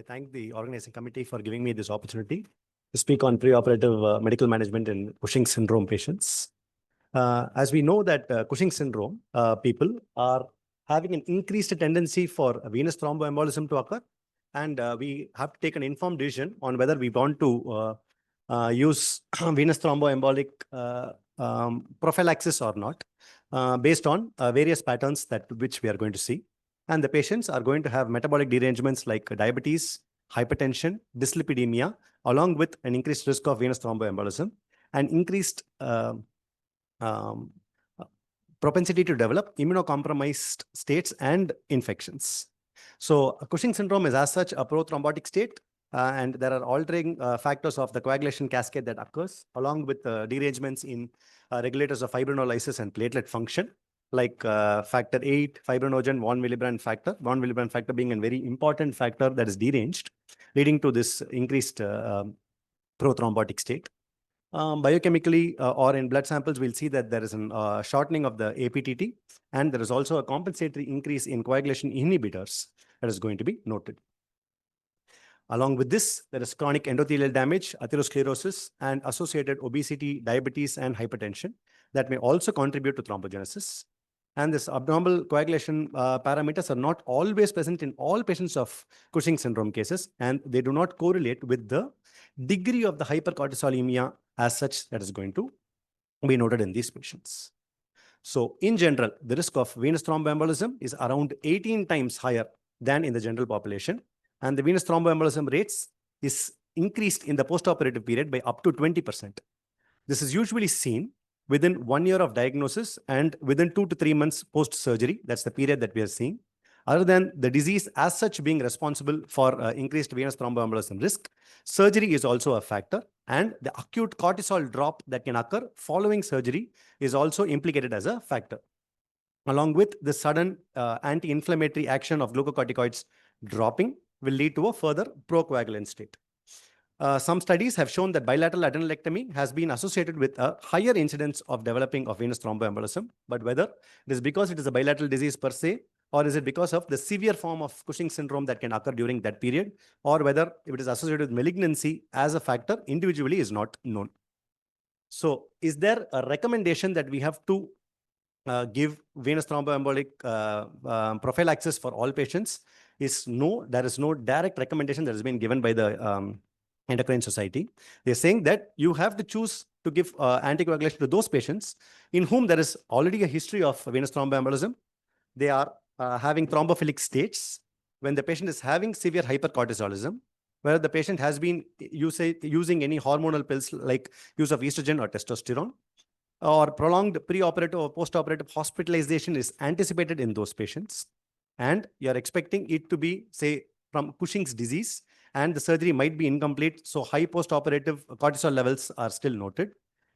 I thank the organizing committee for giving me this opportunity to speak on preoperative medical management in Cushing's syndrome patients. As we know that Cushing's syndrome people are having an increased tendency for venous thromboembolism to occur, and we have to take an informed decision on whether we want to use venous thromboembolic prophylaxis or not, based on various patterns which we are going to see. And the patients are going to have metabolic derangements like diabetes, hypertension, dyslipidemia, along with an increased risk of venous thromboembolism and increased propensity to develop immunocompromised states and infections. So Cushing syndrome is as such a prothrombotic state, and there are altering factors of the coagulation cascade that occurs, along with derangements in regulators of fibrinolysis and platelet function, like factor 8, fibrinogen, von Willebrand factor being a very important factor that is deranged, leading to this increased prothrombotic state. Biochemically or in blood samples, we'll see that there is a shortening of the APTT, and there is also a compensatory increase in coagulation inhibitors that is going to be noted. Along with this, there is chronic endothelial damage, atherosclerosis, and associated obesity, diabetes, and hypertension that may also contribute to thrombogenesis. And this abnormal coagulation parameters are not always present in all patients of Cushing syndrome cases, and they do not correlate with the degree of the hypercortisolemia as such that is going to be noted in these patients. So in general, the risk of venous thromboembolism is around 18 times higher than in the general population, and the venous thromboembolism rates is increased in the postoperative period by up to 20%. This is usually seen within 1 year of diagnosis and within 2 to 3 months post-surgery. That's the period that we are seeing. Other than the disease as such being responsible for increased venous thromboembolism risk, surgery is also a factor, and the acute cortisol drop that can occur following surgery is also implicated as a factor. Along with the sudden anti-inflammatory action of glucocorticoids dropping will lead to a further procoagulant state. Some studies have shown that bilateral adrenalectomy has been associated with a higher incidence of developing of venous thromboembolism, but whether it is because it is a bilateral disease per se, or is it because of the severe form of Cushing syndrome that can occur during that period, or whether if it is associated with malignancy as a factor individually is not known. So is there a recommendation that we have to give venous thromboembolic prophylaxis for all patients? Is no, there is no direct recommendation that has been given by the Endocrine Society. They're saying that you have to choose to give anticoagulation to those patients in whom there is already a history of venous thromboembolism. They are having thrombophilic states, when the patient is having severe hypercortisolism, where the patient has been using any hormonal pills like use of estrogen or testosterone, or prolonged preoperative or postoperative hospitalization is anticipated in those patients, and you're expecting it to be, say, from Cushing's disease, and the surgery might be incomplete, so high postoperative cortisol levels are still noted,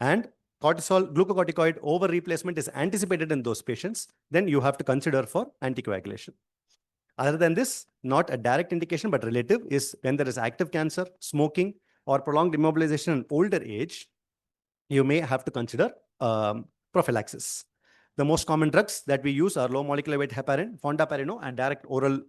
and glucocorticoid over replacement is anticipated in those patients, then you have to consider for anticoagulation. Other than this, not a direct indication, but relative, is when there is active cancer, smoking, or prolonged immobilization in older age, you may have to consider prophylaxis. The most common drugs that we use are low molecular weight heparin, fondaparinol, and direct oral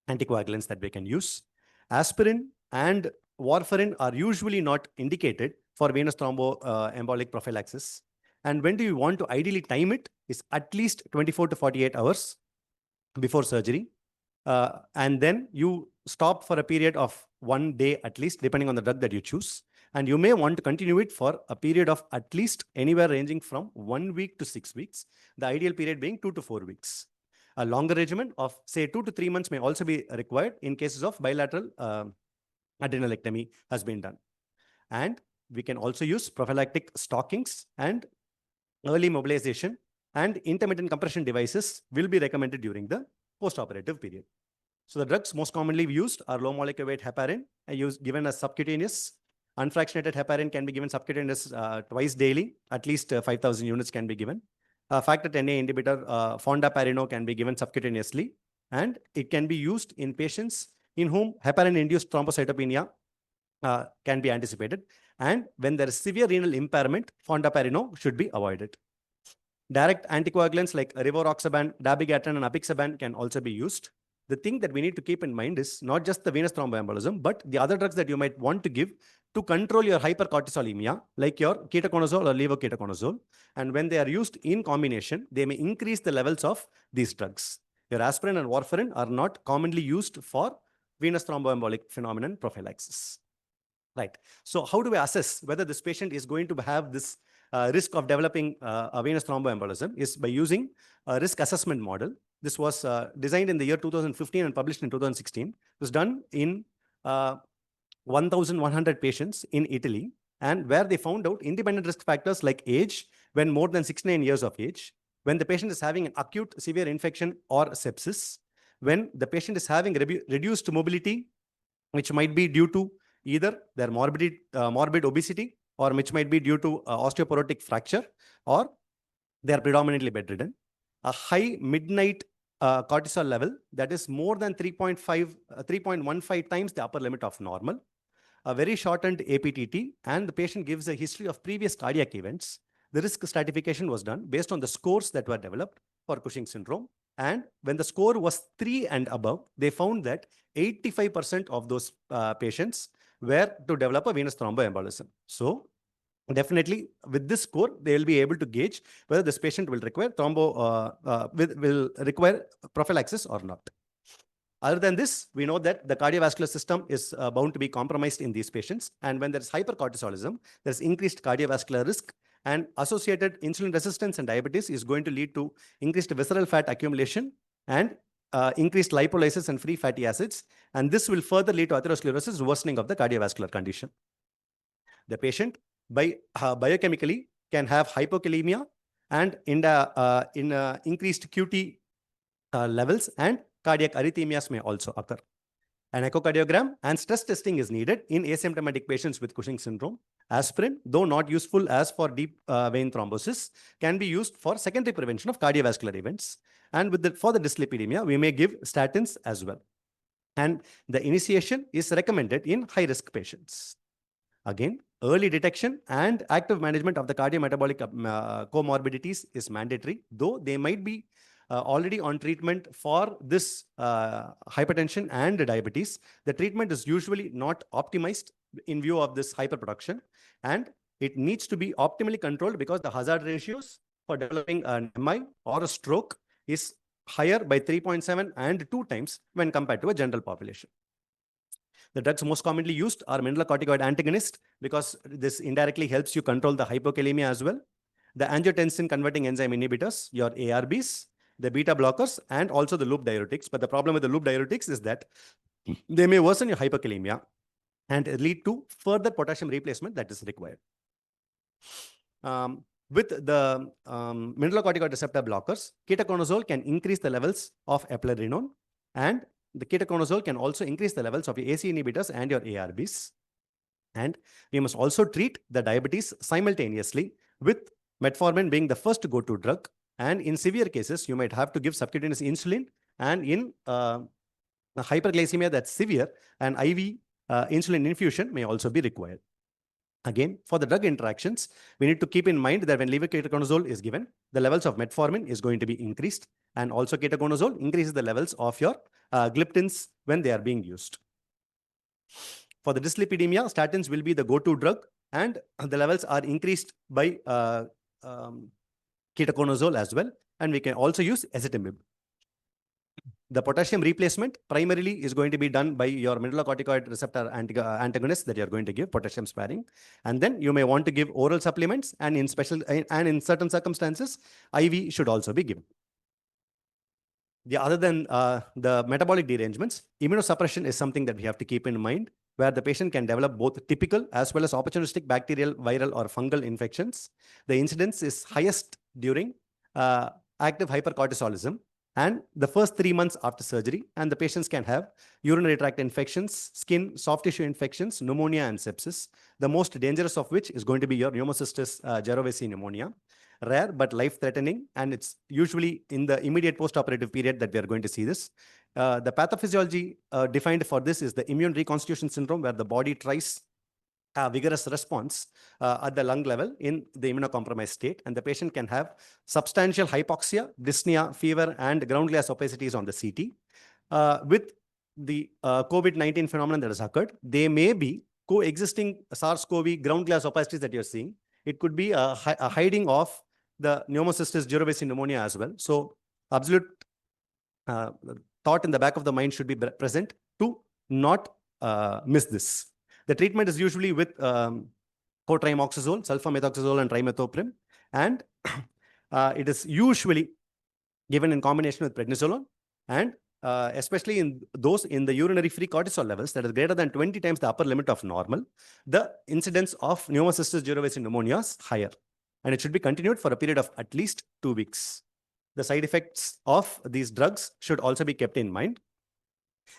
anticoagulants that we can use. Aspirin and warfarin are usually not indicated for venous thromboembolic prophylaxis. And when do you want to ideally time it? Is at least 24 to 48 hours before surgery. And then you stop for a period of 1 day at least, depending on the drug that you choose. And you may want to continue it for a period of at least anywhere ranging from 1 week to 6 weeks, the ideal period being 2 to 4 weeks. A longer regimen of, say, 2 to 3 months may also be required in cases of bilateral adrenalectomy has been done. And we can also use prophylactic stockings, and early mobilization and intermittent compression devices will be recommended during the postoperative period. So the drugs most commonly used are low molecular weight heparin, given as subcutaneous. Unfractionated heparin can be given subcutaneous twice daily, at least 5,000 units can be given. Factor 10A inhibitor, fondaparinol, can be given subcutaneously, and it can be used in patients in whom heparin-induced thrombocytopenia can be anticipated. And when there is severe renal impairment, fondaparinol should be avoided. Direct anticoagulants like rivaroxaban, dabigatran, and apixaban can also be used. the thing that we need to keep in mind is not just the venous thromboembolism, but the other drugs that you might want to give to control your hypercortisolemia, like your ketoconazole or levoketoconazole. And when they are used in combination, they may increase the levels of these drugs. Your aspirin and warfarin are not commonly used for venous thromboembolic phenomenon prophylaxis. Right. So how do we assess whether this patient is going to have this risk of developing a venous thromboembolism is by using a risk assessment model. This was designed in the year 2015 and published in 2016. It was done in 1,100 patients in Italy, and where they found out independent risk factors like age, when more than 69 years of age, when the patient is having an acute severe infection or sepsis, when the patient is having reduced mobility, which might be due to either their morbid obesity, or which might be due to osteoporotic fracture, or they are predominantly bedridden. A high midnight cortisol level that is more than 3.15 times the upper limit of normal. A very shortened APTT, and the patient gives a history of previous cardiac events. The risk stratification was done based on the scores that were developed for Cushing's syndrome. And when the score was 3 and above, they found that 85% of those patients were to develop a venous thromboembolism. So definitely with this score, they will be able to gauge whether this patient will require will require prophylaxis or not. Other than this, we know that the cardiovascular system is bound to be compromised in these patients. And when there is hypercortisolism, there's increased cardiovascular risk, and associated insulin resistance and diabetes is going to lead to increased visceral fat accumulation and increased lipolysis and free fatty acids. And this will further lead to atherosclerosis, worsening of the cardiovascular condition. The patient biochemically can have hypokalemia and increased QT levels, and cardiac arrhythmias may also occur. An echocardiogram and stress testing is needed in asymptomatic patients with Cushing's syndrome. Aspirin, though not useful as for deep vein thrombosis, can be used for secondary prevention of cardiovascular events. And for the dyslipidemia, we may give statins as well. And the initiation is recommended in high-risk patients. Again, early detection and active management of the cardiometabolic comorbidities is mandatory, though they might be already on treatment for this hypertension and diabetes. The treatment is usually not optimized in view of this hyperproduction, and it needs to be optimally controlled because the hazard ratios for developing an MI or a stroke is higher by 3.7 and 2 times when compared to a general population. The drugs most commonly used are mineralocorticoid antagonist, because this indirectly helps you control the hypokalemia as well. The angiotensin converting enzyme inhibitors, your ARBs, the beta blockers, and also the loop diuretics. But the problem with the loop diuretics is that they may worsen your hypokalemia and lead to further potassium replacement that is required. With the mineralocorticoid receptor blockers, ketoconazole can increase the levels of eplerenone, and the ketoconazole can also increase the levels of your AC inhibitors and your ARBs. And we must also treat the diabetes simultaneously, with metformin being the first go-to drug. And in severe cases, you might have to give subcutaneous insulin. And in hyperglycemia that's severe, an IV insulin infusion may also be required. Again, for the drug interactions, we need to keep in mind that when levoketoconazole is given, the levels of metformin is going to be increased, and also ketoconazole increases the levels of your gliptins when they are being used. For the dyslipidemia, statins will be the go-to drug, and the levels are increased by ketoconazole as well, and we can also use ezetimibe. The potassium replacement primarily is going to be done by your mineralocorticoid receptor antagonist that you're going to give, potassium sparing. And then you may want to give oral supplements, and in certain circumstances, IV should also be given. Other than the metabolic derangements, immunosuppression is something that we have to keep in mind, where the patient can develop both typical as well as opportunistic bacterial, viral, or fungal infections. The incidence is highest during active hypercortisolism and the first 3 months after surgery, and the patients can have urinary tract infections, skin, soft tissue infections, pneumonia, and sepsis, the most dangerous of which is going to be your pneumocystis jirovecii pneumonia. Rare but life-threatening, and it's usually in the immediate post-operative period that we are going to see this. The pathophysiology defined for this is the immune reconstitution syndrome, where the body tries a vigorous response at the lung level in the immunocompromised state, and the patient can have substantial hypoxia, dyspnea, fever, and ground glass opacities on the CT. with the COVID-19 phenomenon that has occurred, they may be coexisting SARS-CoV ground glass opacities that you're seeing. It could be a hiding of the pneumocystis jirovecii pneumonia as well. So absolute thought in the back of the mind should be present to not miss this. The treatment is usually with cotrimoxazole, sulfamethoxazole, and trimethoprim, and it is usually given in combination with prednisolone, and especially in those in the urinary free cortisol levels that is greater than 20 times the upper limit of normal, the incidence of pneumocystis jirovecii pneumonia is higher, and it should be continued for a period of at least 2 weeks. The side effects of these drugs should also be kept in mind,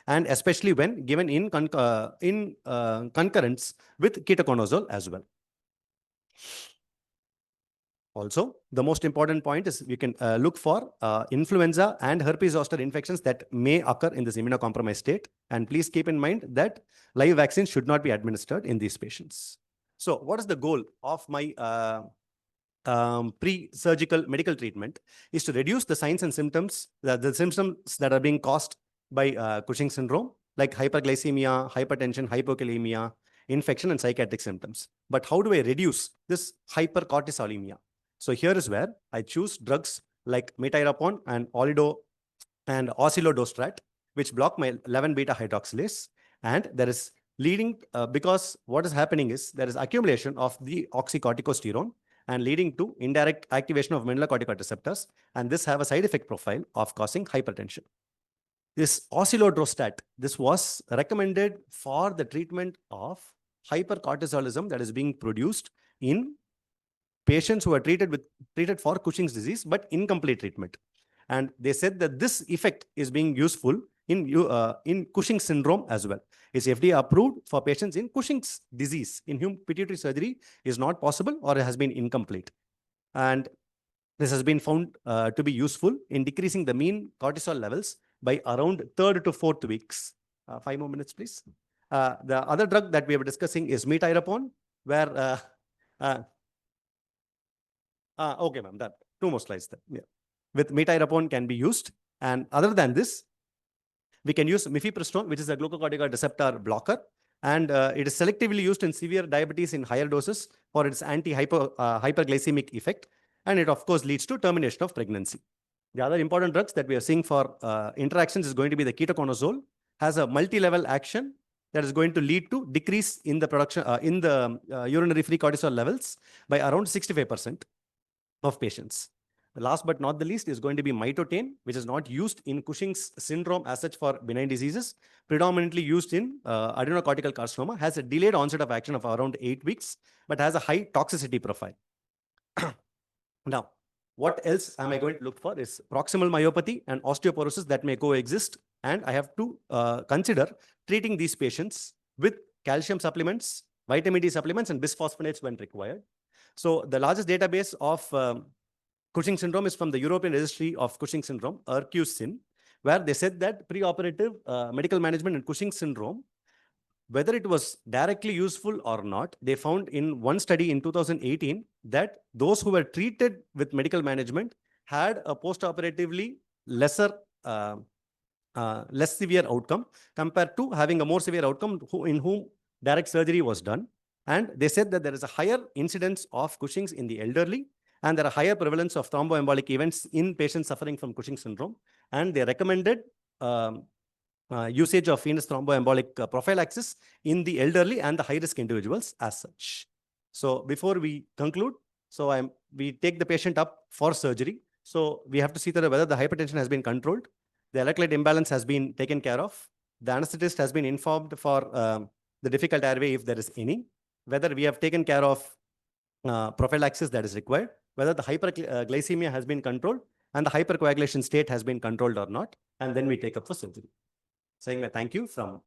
and especially when given in concurrence with ketoconazole as well. Also, the most important point is you can look for influenza and herpes zoster infections that may occur in this immunocompromised state. And please keep in mind that live vaccines should not be administered in these patients. So what is the goal of my pre-surgical medical treatment is to reduce the signs and symptoms, the symptoms that are being caused by Cushing syndrome, like hyperglycemia, hypertension, hypokalemia, infection, and psychiatric symptoms. But how do I reduce this hypercortisolemia? So here is where I choose drugs like metyrapone and osilodostrat, which block my 11-beta hydroxylase. And there is leading, because what is happening is there is accumulation of the oxycorticosterone and leading to indirect activation of mineralocorticoid receptors. And this have a side effect profile of causing hypertension. This osilodostrat, this was recommended for the treatment of hypercortisolism that is being produced in patients who are treated for Cushing's disease, but incomplete treatment. And they said that this effect is being useful in Cushing's syndrome as well. It's FDA approved for patients in Cushing's disease, in whom pituitary surgery is not possible or has been incomplete. And this has been found to be useful in decreasing the mean cortisol levels by around 3rd to 4th weeks. 5 more minutes, please. The other drug that we were discussing is metyrapone, where okay, ma'am, that 2 more slides there. Yeah. With metyrapone can be used. And other than this, we can use mifepristone, which is a glucocorticoid receptor blocker. And it is selectively used in severe diabetes in higher doses for its hyperglycemic effect. And it, of course, leads to termination of pregnancy. The other important drugs that we are seeing for interactions is going to be the ketoconazole, has a multi-level action that is going to lead to decrease in the production in the urinary free cortisol levels by around 65% of patients. Last but not the least is going to be mitotane, which is not used in Cushing's syndrome as such for benign diseases, predominantly used in adrenocortical carcinoma, has a delayed onset of action of around 8 weeks, but has a high toxicity profile. Now, what else am I going to look for is proximal myopathy and osteoporosis that may coexist. And I have to consider treating these patients with calcium supplements, vitamin D supplements, and bisphosphonates when required. So the largest database of Cushing syndrome is from the European Registry of Cushing syndrome, ERCUSYN, where they said that preoperative medical management in Cushing syndrome, whether it was directly useful or not, they found in one study in 2018 that those who were treated with medical management had a postoperatively less severe outcome compared to having a more severe outcome in whom direct surgery was done. And they said that there is a higher incidence of Cushing's in the elderly, and there are higher prevalence of thromboembolic events in patients suffering from Cushing syndrome. And they recommended usage of venous thromboembolic prophylaxis in the elderly and the high-risk individuals as such. So before we conclude, we take the patient up for surgery. So we have to see that whether the hypertension has been controlled, the electrolyte imbalance has been taken care of, the anesthetist has been informed for the difficult airway if there is any, whether we have taken care of prophylaxis that is required, whether the hyperglycemia has been controlled and the hypercoagulation state has been controlled or not, and then we take up for surgery. Saying a thank you from